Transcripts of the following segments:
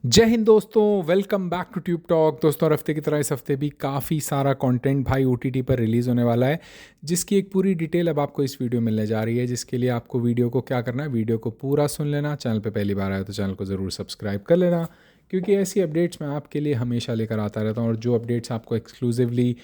जय हिंद दोस्तों, welcome back to Tube Talk. दोस्तों, हर हफ्ते की तरह इस हफ्ते भी काफ़ी सारा कंटेंट भाई ओटीटी पर रिलीज़ होने वाला है, जिसकी एक पूरी डिटेल अब आपको इस वीडियो में मिलने जा रही है। जिसके लिए आपको वीडियो को क्या करना है, वीडियो को पूरा सुन लेना। चैनल पे पहली बार आया तो चैनल को ज़रूर सब्सक्राइब कर लेना, क्योंकि ऐसी अपडेट्स मैं आपके लिए हमेशा लेकर आता रहता हूँ। और जो अपडेट्स आपको exclusively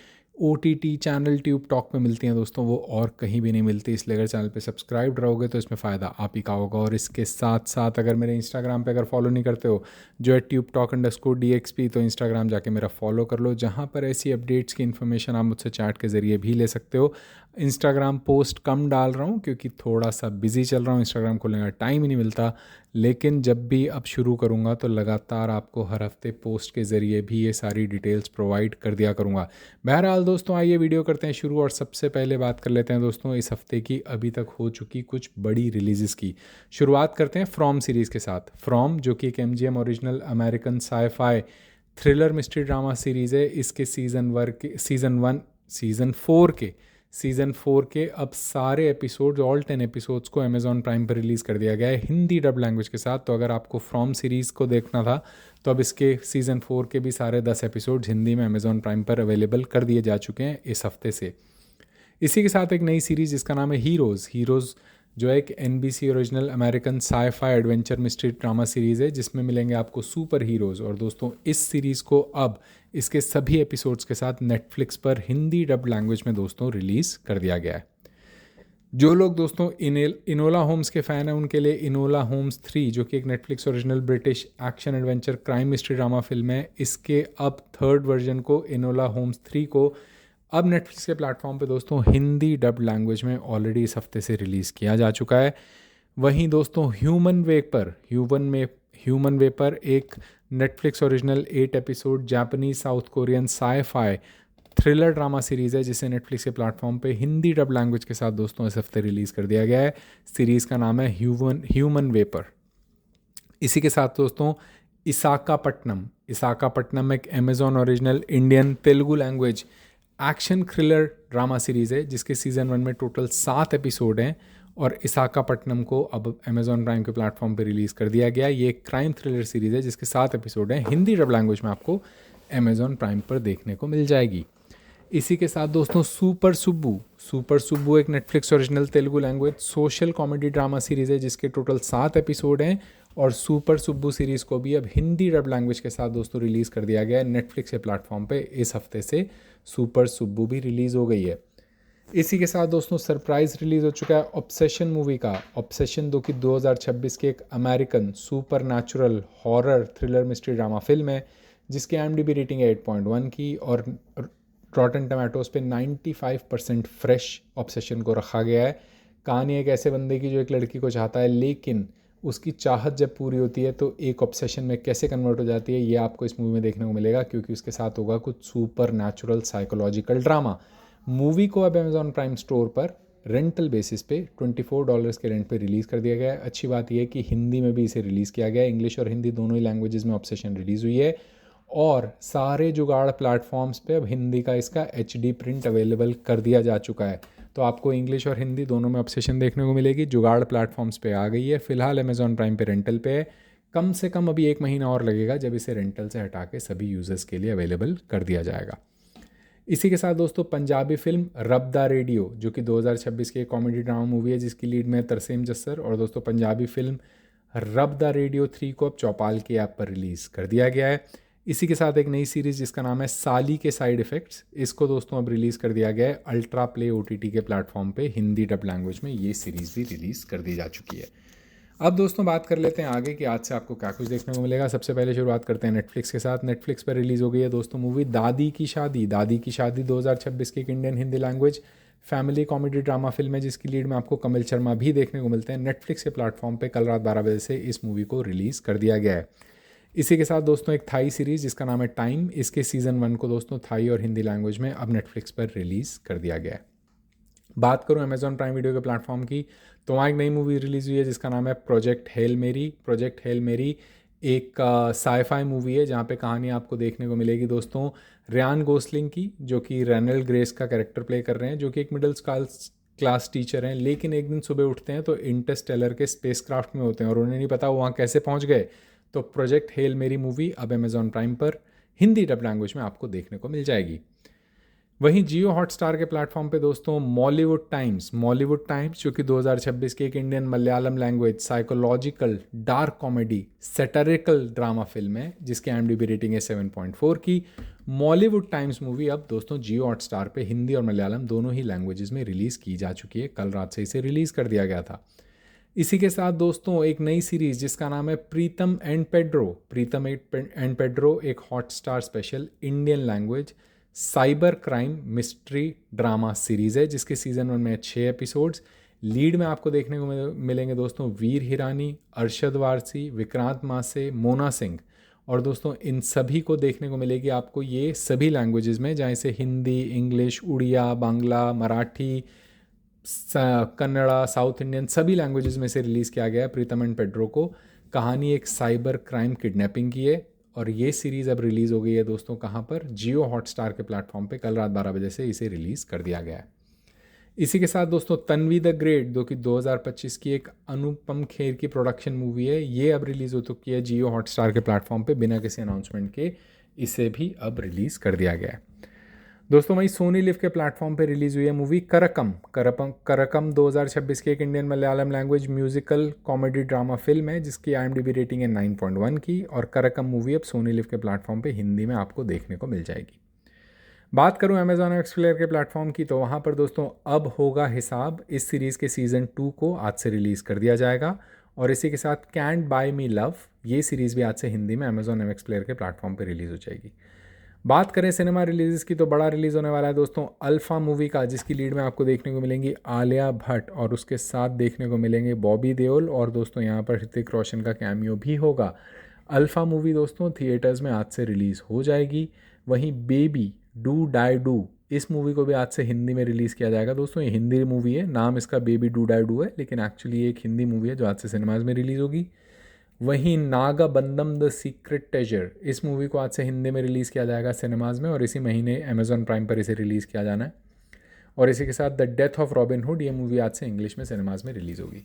OTT channel tube talk पे मिलती हैं दोस्तों, वो और कहीं भी नहीं मिलती। इसलिए अगर चैनल पे सब्सक्राइब रहोगे तो इसमें फ़ायदा आप ही का होगा। और इसके साथ साथ अगर मेरे इंस्टाग्राम पे अगर फॉलो नहीं करते हो, जो है tube_talk_dxp, तो इंस्टाग्राम जाके मेरा फॉलो कर लो, जहाँ पर ऐसी अपडेट्स की इन्फॉर्मेशन आप मुझसे चैट के ज़रिए भी ले सकते हो। इंस्टाग्राम पोस्ट कम डाल रहा हूँ क्योंकि थोड़ा सा बिजी चल रहा हूँ, इंस्टाग्राम खोलने का टाइम ही नहीं मिलता। लेकिन जब भी अब शुरू करूँगा तो लगातार आपको हर हफ्ते पोस्ट के ज़रिए भी ये सारी डिटेल्स प्रोवाइड कर दिया करूँगा। बहरहाल दोस्तों, आइए वीडियो करते हैं शुरू। और सबसे पहले बात कर लेते हैं दोस्तों इस हफ्ते की अभी तक हो चुकी कुछ बड़ी रिलीज़ की। शुरुआत करते हैं फ्रॉम सीरीज़ के साथ। फ्रॉम, जो कि एक MGM original American sci-fi thriller mystery drama series है। इसके सीज़न 4 के अब सारे एपिसोड्स, ऑल 10 एपिसोड्स को अमेज़ॉन प्राइम पर रिलीज़ कर दिया गया है हिंदी डब लैंग्वेज के साथ। तो अगर आपको फ्रॉम सीरीज़ को देखना था तो अब इसके सीज़न 4 के भी सारे 10 एपिसोड्स हिंदी में अमेज़ॉन प्राइम पर अवेलेबल कर दिए जा चुके हैं इस हफ्ते से। इसी के साथ एक नई सीरीज़ जिसका नाम है हीरोज़, जो है एक NBC original American sci-fi adventure mystery drama series है, जिसमें मिलेंगे आपको सुपर हीरोज़। और दोस्तों, इस सीरीज़ को अब इसके सभी एपिसोड्स के साथ नेटफ्लिक्स पर हिंदी डब लैंग्वेज में दोस्तों रिलीज़ कर दिया गया है। जो लोग दोस्तों इनोला होम्स के फ़ैन हैं, उनके लिए इनोला होम्स 3, जो कि एक Netflix original British action adventure crime mystery drama film है, इसके अब थर्ड वर्जन को, इनोला होम्स 3 को, अब नेटफ्लिक्स के प्लेटफॉर्म पे दोस्तों हिंदी डब लैंग्वेज में ऑलरेडी इस हफ्ते से रिलीज़ किया जा चुका है। वहीं दोस्तों, ह्यूमन वे पर एक Netflix original 8 episode Japanese south Korean sci-fi thriller drama series है, जिसे नेटफ्लिक्स के प्लेटफॉर्म पे हिंदी डब लैंग्वेज के साथ दोस्तों इस हफ्ते रिलीज़ कर दिया गया है। सीरीज़ का नाम है ह्यूमन वेपर। इसी के साथ दोस्तों, इसाकापट्टनम एक Amazon original Indian Telugu language action thriller drama series है, जिसके सीज़न 1 में टोटल 7 एपिसोड हैं। और इसाकापट्टनम को अब अमेज़ॉन प्राइम के प्लेटफॉर्म पे रिलीज़ कर दिया गया। ये एक क्राइम थ्रिलर सीरीज़ है जिसके 7 एपिसोड हैं, हिंदी डब लैंग्वेज में आपको अमेज़ॉन प्राइम पर देखने को मिल जाएगी। इसी के साथ दोस्तों, सुपर सुब्बू एक Netflix original Telugu language social comedy drama series है, जिसके टोटल 7 एपिसोड हैं। और सुपर सुब्बू सीरीज़ को भी अब हिंदी डब लैंग्वेज के साथ दोस्तों रिलीज़ कर दिया गया है नेटफ्लिक्स के प्लेटफॉर्म पे। इस हफ्ते से सुपर सुब्बू भी रिलीज़ हो गई है। इसी के साथ दोस्तों, सरप्राइज रिलीज़ हो चुका है ऑब्सेशन मूवी का। ऑब्सेशन, जो कि 2026 के एक American super natural horror thriller mystery drama film है, जिसकी IMDb रेटिंग है 8.1 की। और रॉटन टमाटोज पे 95% फ्रेश ऑब्सेशन को रखा गया है। कहानी एक ऐसे बंदे की जो एक लड़की को चाहता है, लेकिन उसकी चाहत जब पूरी होती है तो एक ऑब्सेशन में कैसे कन्वर्ट हो जाती है, ये आपको इस मूवी में देखने को मिलेगा, क्योंकि उसके साथ होगा कुछ super natural psychological drama. Movie को अब अमेज़ॉन प्राइम स्टोर पर रेंटल बेसिस पे $24 के रेंट पे रिलीज़ कर दिया गया है। अच्छी बात यह है कि हिंदी में भी इसे रिलीज़ किया गया है। इंग्लिश और हिंदी दोनों ही लैंग्वेजेस में ऑब्सेशन रिलीज़ हुई है। और सारे जुगाड़ प्लेटफॉर्म्स पे अब हिंदी का इसका HD प्रिंट अवेलेबल कर दिया जा चुका है। तो आपको इंग्लिश और हिंदी दोनों में ऑब्सेशन देखने को मिलेगी। जुगाड़ प्लेटफॉर्म्स पे आ गई है। फिलहाल अमेज़ॉन प्राइम पे रेंटल पे है। कम से कम अभी 1 महीना और लगेगा जब इसे रेंटल से हटा के सभी यूज़र्स के लिए अवेलेबल कर दिया जाएगा। इसी के साथ दोस्तों, पंजाबी फिल्म रब दा रेडियो, जो कि 2026 की एक कॉमेडी ड्रामा मूवी है, जिसकी लीड में तरसेम जस्सर। और दोस्तों, पंजाबी फिल्म रब दा रेडियो 3 को अब चौपाल की ऐप पर रिलीज़ कर दिया गया है। इसी के साथ एक नई सीरीज़ जिसका नाम है साली के साइड इफ़ेक्ट्स, इसको दोस्तों अब रिलीज़ कर दिया गया है अल्ट्रा प्ले OTT के प्लेटफॉर्म पे हिंदी डब लैंग्वेज में। ये सीरीज़ भी रिलीज़ कर दी जा चुकी है। अब दोस्तों, बात कर लेते हैं आगे कि आज से आपको क्या कुछ देखने को मिलेगा। सबसे पहले शुरुआत करते हैं नेटफ्लिक्स के साथ। नेटफ्लिक्स पर रिलीज़ हो गई है दोस्तों मूवी दादी की शादी 2026 की एक Indian Hindi language family comedy drama film है, जिसकी लीड में आपको कमल शर्मा भी देखने को मिलते हैं। नेटफ्लिक्स के प्लेटफॉर्म पे कल रात 12 बजे से इस मूवी को रिलीज़ कर दिया गया है। इसी के साथ दोस्तों, एक थाई सीरीज़ जिसका नाम है टाइम, इसके सीज़न 1 को दोस्तों थाई और हिंदी लैंग्वेज में अब नेटफ्लिक्स पर रिलीज़ कर दिया गया है। बात करूं अमेज़ॉन प्राइम वीडियो के प्लेटफॉर्म की, तो वहाँ एक नई मूवी रिलीज़ हुई है जिसका नाम है प्रोजेक्ट हेल मेरी। एक साई-फाई मूवी है जहाँ पे कहानी आपको देखने को मिलेगी दोस्तों रियान गोसलिंग की, जो कि रेनल ग्रेस का कैरेक्टर प्ले कर रहे हैं, जो कि एक मिडिल क्लास टीचर हैं। लेकिन एक दिन सुबह उठते हैं तो इंटरस्टेलर के स्पेसक्राफ्ट में होते हैं और उन्हें नहीं पता वो वहाँ कैसे पहुँच गए। तो प्रोजेक्ट हेल मेरी मूवी अब अमेजॉन प्राइम पर हिंदी डब लैंग्वेज में आपको देखने को मिल जाएगी। वहीं जियो हॉटस्टार के प्लेटफॉर्म पे दोस्तों मॉलीवुड टाइम्स जो कि 2026 की एक Indian Malayalam language psychological dark comedy satirical drama film है जिसकी IMDb रेटिंग है 7.4 की। मॉलीवुड टाइम्स मूवी अब दोस्तों जियो हॉटस्टार पे हिंदी और मलयालम दोनों ही लैंग्वेजेस में रिलीज़ की जा चुकी है। कल रात से इसे रिलीज़ कर दिया गया था। इसी के साथ दोस्तों एक नई सीरीज़ जिसका नाम है प्रीतम एंड पेड्रो एक Hotstar special Indian language cyber crime mystery drama series है जिसके सीज़न 1 में 6 एपिसोड्स। लीड में आपको देखने को मिलेंगे दोस्तों वीर हिरानी, अरशद वारसी, विक्रांत मासे, मोना सिंह। और दोस्तों इन सभी को देखने को मिलेगी आपको ये सभी लैंग्वेजेस में, जहाँ से Hindi, English, Oriya, Bangla, Marathi, Kannada, south Indian सभी लैंग्वेजेस में से रिलीज़ किया गया है प्रीतम एंड पेड्रो को। कहानी एक साइबर क्राइम किडनैपिंग की है और ये सीरीज़ अब रिलीज़ हो गई है दोस्तों कहाँ पर, जियो हॉटस्टार के प्लेटफॉर्म पे कल रात 12 बजे से इसे रिलीज़ कर दिया गया है। इसी के साथ दोस्तों तन्वी द ग्रेट जो कि 2025 की एक अनुपम खेर की प्रोडक्शन मूवी है, ये अब रिलीज़ हो चुकी है जियो हॉटस्टार के प्लेटफॉर्म पे बिना किसी अनाउंसमेंट के, इसे भी अब रिलीज़ कर दिया गया है। दोस्तों वहीं सोनी लिव के प्लेटफॉर्म पे रिलीज़ हुई है मूवी करकम 2026 की एक Indian Malayalam language musical comedy drama film है जिसकी IMDb रेटिंग है 9.1 की। और करकम मूवी अब सोनी लिव के प्लेटफॉर्म पे हिंदी में आपको देखने को मिल जाएगी। बात करूं अमेजॉन एक्स प्लेयर के प्लेटफॉर्म की तो वहाँ पर दोस्तों अब होगा हिसाब इस सीरीज़ के सीज़न 2 को आज से रिलीज़ कर दिया जाएगा। और इसी के साथ कैंट बाय मी लव ये सीरीज़ भी आज से हिंदी में अमेजॉन एक्स प्लेयर के प्लेटफॉर्म पर रिलीज़ हो जाएगी। बात करें सिनेमा रिलीज़ की तो बड़ा रिलीज़ होने वाला है दोस्तों अल्फ़ा मूवी का, जिसकी लीड में आपको देखने को मिलेंगी आलिया भट्ट और उसके साथ देखने को मिलेंगे बॉबी देओल और दोस्तों यहाँ पर ऋतिक रोशन का कैमियो भी होगा। अल्फ़ा मूवी दोस्तों थिएटर्स में आज से रिलीज़ हो जाएगी। वहीं बेबी डू डाई डू इस मूवी को भी आज से हिंदी में रिलीज़ किया जाएगा। दोस्तों ये हिंदी मूवी है, नाम इसका बेबी डू डाई डू है, लेकिन एक्चुअली ये एक हिंदी मूवी है जो आज से सिनेमाज में रिलीज़ होगी। वहीं नागाबंदम द सीक्रेट ट्रेजर इस मूवी को आज से हिंदी में रिलीज़ किया जाएगा सिनेमाज में और इसी महीने अमेजॉन प्राइम पर इसे रिलीज़ किया जाना है। और इसी के साथ the death of robin hood ये मूवी आज से इंग्लिश में सिनेमाज में रिलीज़ होगी।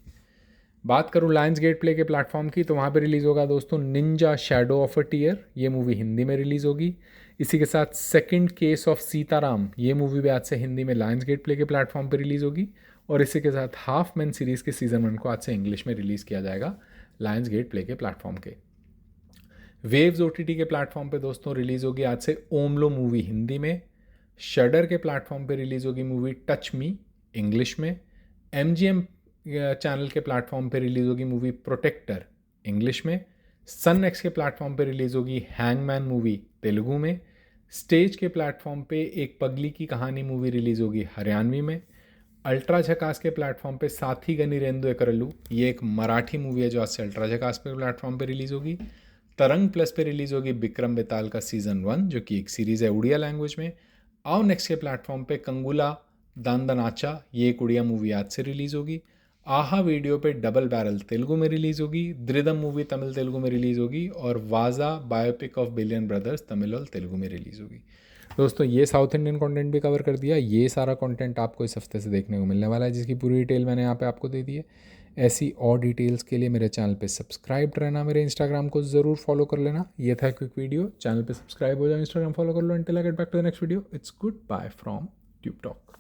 बात करूँ लायंस गेट प्ले के प्लेटफॉर्म की तो वहाँ पर रिलीज़ होगा दोस्तों Ninja Shadow of a Tear, ये मूवी हिंदी में रिलीज़ होगी। इसी के साथ सेकंड केस ऑफ सीताराम ये मूवी भी आज से हिंदी में लायंस गेट प्ले के प्लेटफॉर्म पर रिलीज़ होगी। और इसी के साथ हाफ मैन सीरीज़ के सीज़न 1 को आज से इंग्लिश में रिलीज़ किया जाएगा लायंस गेट प्ले के प्लेटफॉर्म के। वेव्स OTT के प्लेटफॉर्म पे दोस्तों रिलीज़ होगी आज से ओमलो मूवी हिंदी में। शडर के प्लेटफॉर्म पे रिलीज़ होगी मूवी टच मी इंग्लिश में। MGM चैनल के प्लेटफॉर्म पे रिलीज़ होगी मूवी प्रोटेक्टर इंग्लिश में। सन नेक्स्ट के प्लेटफॉर्म पे रिलीज़ होगी हैंगमैन मूवी तेलुगु में। स्टेज के प्लेटफॉर्म पे एक पगली की कहानी मूवी रिलीज़ होगी हरियाणवी में। अल्ट्रा झकास के प्लेटफॉर्म पे साथी गनी रेंदो एकरलू ये एक मराठी मूवी है जो आज से अल्ट्रा झकास पे प्लेटफॉर्म पे रिलीज़ होगी। तरंग प्लस पे रिलीज़ होगी विक्रम बेताल का सीज़न 1 जो कि एक सीरीज़ है उड़िया लैंग्वेज में। आओ नेक्स्ट के प्लेटफॉर्म पे कंगुला दांदनाचा ये एक उड़िया मूवी आज से रिलीज़ होगी। आहा वीडियो पे डबल बैरल तेलुगु में रिलीज़ होगी। द्रिदम मूवी तमिल तेलुगु में रिलीज़ होगी। और वाजा biopic of billion brothers Tamil और तेलुगु में रिलीज़ होगी। दोस्तों ये साउथ इंडियन कंटेंट भी कवर कर दिया। ये सारा कंटेंट आपको इस हफ्ते से देखने को मिलने वाला है जिसकी पूरी डिटेल मैंने यहाँ पे आपको दे दी है। ऐसी और डिटेल्स के लिए मेरे चैनल पे सब्सक्राइब रहना, मेरे इंस्टाग्राम को ज़रूर फॉलो कर लेना। ये था क्विक वीडियो, चैनल पे सब्सक्राइब हो जाओ, इंस्टाग्राम फॉलो कर लो। Until I get back to the next video, it's good bye from Tube talk.